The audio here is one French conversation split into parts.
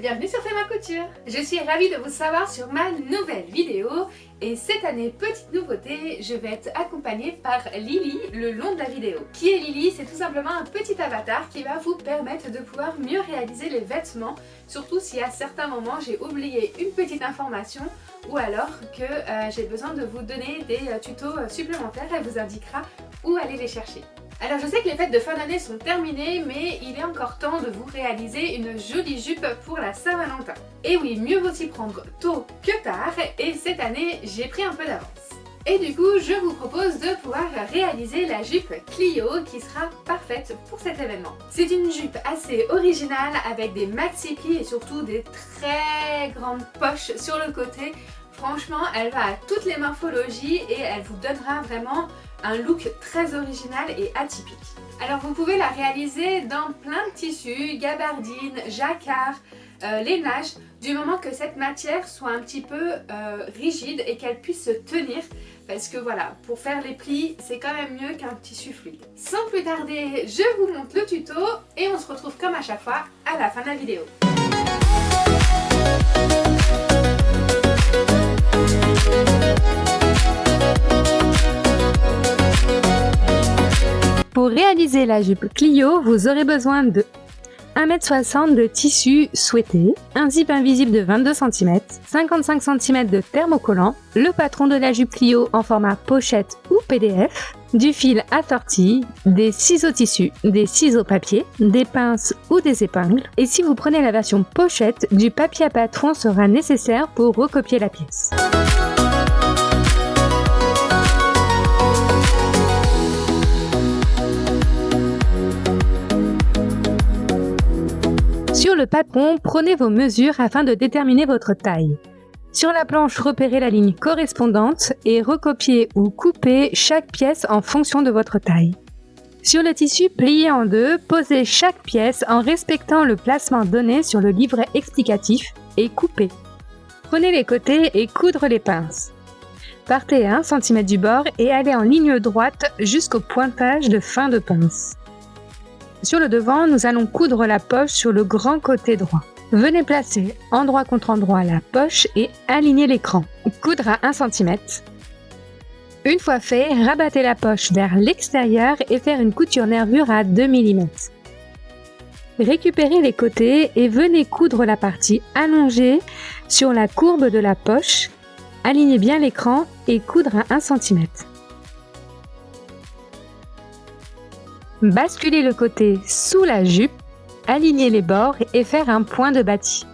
bienvenue sur Fais ma couture. Je suis ravie de vous savoir sur ma nouvelle vidéo et cette année, petite nouveauté, je vais être accompagnée par Lily le long de la vidéo. Qui est Lily? C'est tout simplement un petit avatar qui va vous permettre de pouvoir mieux réaliser les vêtements, surtout si à certains moments j'ai oublié une petite information ou alors que j'ai besoin de vous donner des tutos supplémentaires. Elle vous indiquera où aller les chercher. Alors je sais que les fêtes de fin d'année sont terminées, mais il est encore temps de vous réaliser une jolie jupe pour la Saint-Valentin. Et oui, mieux vaut s'y prendre tôt que tard, et cette année j'ai pris un peu d'avance. Et du coup, je vous propose de pouvoir réaliser la jupe Clio qui sera parfaite pour cet événement. C'est une jupe assez originale avec des maxi plis et surtout des très grandes poches sur le côté. Franchement, elle va à toutes les morphologies et elle vous donnera vraiment un look très original et atypique. Alors vous pouvez la réaliser dans plein de tissus, gabardine, jacquard, lainage, du moment que cette matière soit un petit peu rigide et qu'elle puisse se tenir, parce que voilà, pour faire les plis, c'est quand même mieux qu'un tissu fluide. Sans plus tarder, je vous montre le tuto et on se retrouve comme à chaque fois à la fin de la vidéo. Pour réaliser la jupe Clio, vous aurez besoin de 1,60 m de tissu souhaité, un zip invisible de 22 cm, 55 cm de thermocollant, le patron de la jupe Clio en format pochette ou PDF, du fil assorti, des ciseaux tissu, des ciseaux papier, des pinces ou des épingles. Et si vous prenez la version pochette, du papier à patron sera nécessaire pour recopier la pièce. Sur le patron, prenez vos mesures afin de déterminer votre taille. Sur la planche, repérez la ligne correspondante et recopiez ou coupez chaque pièce en fonction de votre taille. Sur le tissu plié en deux, posez chaque pièce en respectant le placement donné sur le livret explicatif et coupez. Prenez les côtés et coudre les pinces. Partez à 1 cm du bord et allez en ligne droite jusqu'au pointage de fin de pince. Sur le devant, nous allons coudre la poche sur le grand côté droit. Venez placer endroit contre endroit la poche et aligner l'écran. Coudre à 1 cm. Une fois fait, rabattez la poche vers l'extérieur et faire une couture nervure à 2 mm. Récupérez les côtés et venez coudre la partie allongée sur la courbe de la poche. Alignez bien l'écran et coudre à 1 cm. Basculez le côté sous la jupe, alignez les bords et faire un point de bâti.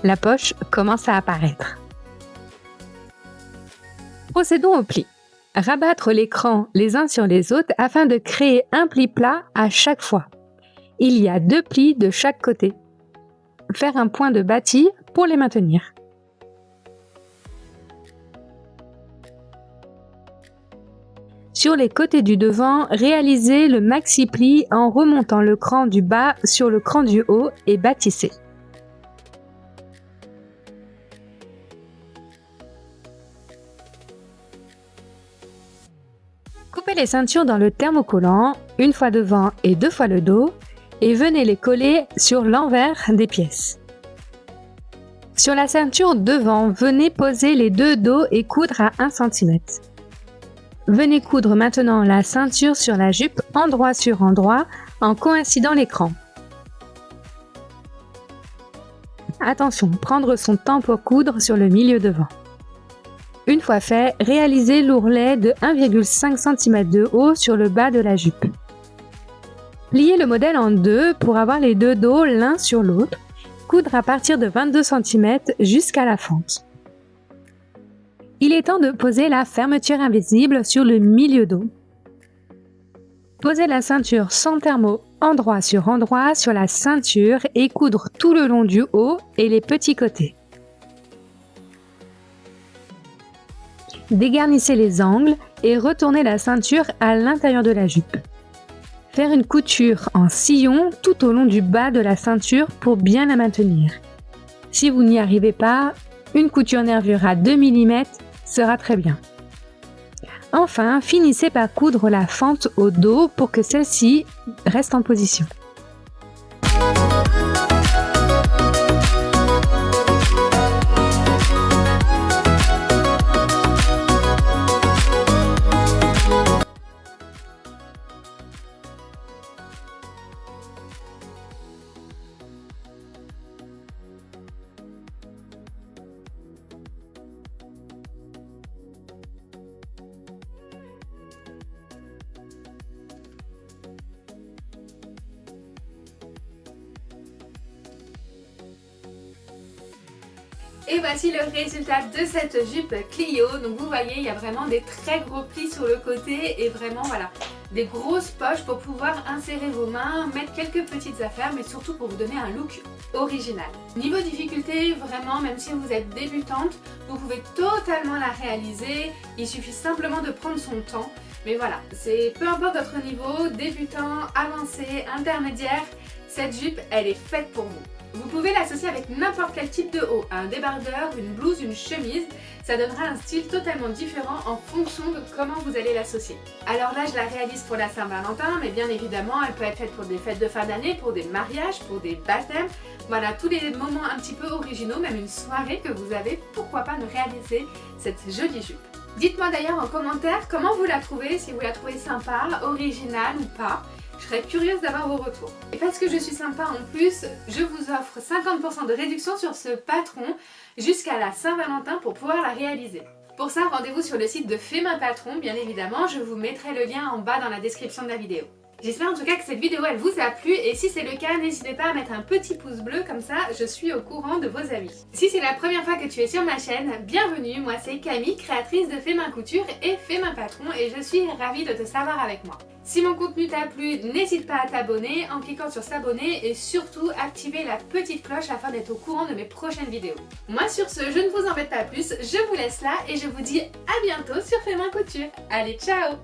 La poche commence à apparaître. Procédons au pli. Rabattre l'écran les uns sur les autres afin de créer un pli plat à chaque fois. Il y a 2 plis de chaque côté. Faire un point de bâti pour les maintenir. Sur les côtés du devant, réalisez le maxi-pli en remontant le cran du bas sur le cran du haut et bâtissez. Coupez les ceintures dans le thermocollant, une fois devant et 2 fois le dos, et venez les coller sur l'envers des pièces. Sur la ceinture devant, venez poser les 2 dos et coudre à 1 cm. Venez coudre maintenant la ceinture sur la jupe endroit sur endroit en coïncidant l'écran. Attention, prendre son temps pour coudre sur le milieu devant. Une fois fait, réalisez l'ourlet de 1,5 cm de haut sur le bas de la jupe. Pliez le modèle en deux pour avoir les 2 dos l'un sur l'autre. Coudre à partir de 22 cm jusqu'à la fente. Il est temps de poser la fermeture invisible sur le milieu dos. Posez la ceinture sans thermo endroit sur endroit sur la ceinture et coudre tout le long du haut et les petits côtés. Dégarnissez les angles et retournez la ceinture à l'intérieur de la jupe. Faire une couture en sillon tout au long du bas de la ceinture pour bien la maintenir. Si vous n'y arrivez pas, une couture nervure à 2 mm sera très bien. Enfin, finissez par coudre la fente au dos pour que celle-ci reste en position. Et voici le résultat de cette jupe Clio. Donc vous voyez, il y a vraiment des très gros plis sur le côté et vraiment voilà, des grosses poches pour pouvoir insérer vos mains, mettre quelques petites affaires, mais surtout pour vous donner un look original. Niveau difficulté, vraiment, même si vous êtes débutante, vous pouvez totalement la réaliser. Il suffit simplement de prendre son temps. Mais voilà, c'est peu importe votre niveau, débutant, avancé, intermédiaire, cette jupe, elle est faite pour vous. Vous pouvez l'associer avec n'importe quel type de haut, un débardeur, une blouse, une chemise, ça donnera un style totalement différent en fonction de comment vous allez l'associer. Alors là, je la réalise pour la Saint-Valentin, mais bien évidemment, elle peut être faite pour des fêtes de fin d'année, pour des mariages, pour des baptêmes, voilà, tous les moments un petit peu originaux, même une soirée que vous avez, pourquoi pas ne réaliser cette jolie jupe. Dites-moi d'ailleurs en commentaire comment vous la trouvez, si vous la trouvez sympa, originale ou pas. Je serais curieuse d'avoir vos retours. Et parce que je suis sympa en plus, je vous offre 50% de réduction sur ce patron jusqu'à la Saint-Valentin pour pouvoir la réaliser. Pour ça, rendez-vous sur le site de Fais Main Patron, bien évidemment, je vous mettrai le lien en bas dans la description de la vidéo. J'espère en tout cas que cette vidéo elle vous a plu et si c'est le cas, n'hésitez pas à mettre un petit pouce bleu, comme ça je suis au courant de vos avis. Si c'est la première fois que tu es sur ma chaîne, bienvenue, moi c'est Camille, créatrice de Fais Main Couture et Fais Main Patron et je suis ravie de te savoir avec moi. Si mon contenu t'a plu, n'hésite pas à t'abonner en cliquant sur s'abonner et surtout activer la petite cloche afin d'être au courant de mes prochaines vidéos. Moi sur ce, je ne vous embête pas plus, je vous laisse là et je vous dis à bientôt sur Fais Main Couture. Allez, ciao!